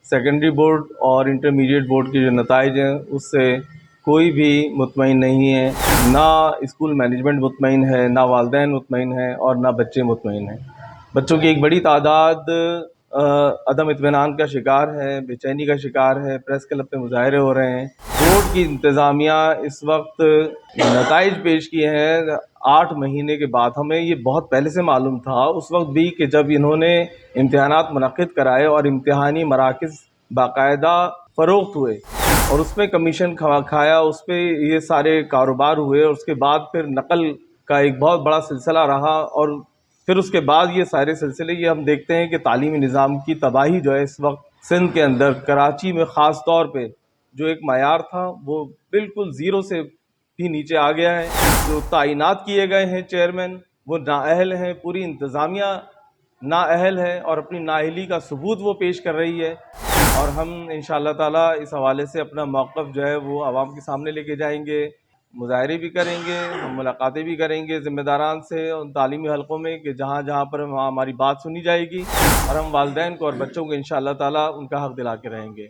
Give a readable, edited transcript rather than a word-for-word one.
Secondary board اور intermediate board کے جو نتائج ہیں اس سے کوئی بھی مطمئن نہیں ہے، نہ اسکول مینجمنٹ مطمئن ہے، نہ والدین مطمئن ہیں اور نہ بچے مطمئن ہیں۔ بچوں کی ایک بڑی تعداد عدم اطمینان کا شکار ہے، بے چینی کا شکار ہے، پریس کلب پہ مظاہرے ہو رہے ہیں۔ بورڈ کی انتظامیہ اس وقت نتائج پیش کیے ہیں 8 مہینے کے بعد۔ ہمیں یہ بہت پہلے سے معلوم تھا اس وقت بھی کہ جب انہوں نے امتحانات منعقد کرائے اور امتحانی مراکز باقاعدہ فروخت ہوئے اور اس پہ کمیشن کھایا، اس پہ یہ سارے کاروبار ہوئے اور اس کے بعد پھر نقل کا ایک بہت بڑا سلسلہ رہا، اور پھر اس کے بعد یہ سارے سلسلے یہ ہم دیکھتے ہیں کہ تعلیمی نظام کی تباہی جو ہے اس وقت سندھ کے اندر، کراچی میں خاص طور پہ جو ایک معیار تھا وہ بالکل زیرو سے بھی نیچے آ گیا ہے۔ جو تعینات کیے گئے ہیں چیئرمین وہ نااہل ہیں، پوری انتظامیہ نااہل ہے اور اپنی نااہلی کا ثبوت وہ پیش کر رہی ہے، اور ہم انشاءاللہ تعالیٰ اس حوالے سے اپنا موقف جو ہے وہ عوام کے سامنے لے کے جائیں گے، مظاہرے بھی کریں گے، ہم ملاقاتیں بھی کریں گے ذمہ داران سے ان تعلیمی حلقوں میں کہ جہاں جہاں پر ہماری بات سنی جائے گی، اور ہم والدین کو اور بچوں کو انشاءاللہ تعالیٰ ان کا حق دلا کے رہیں گے۔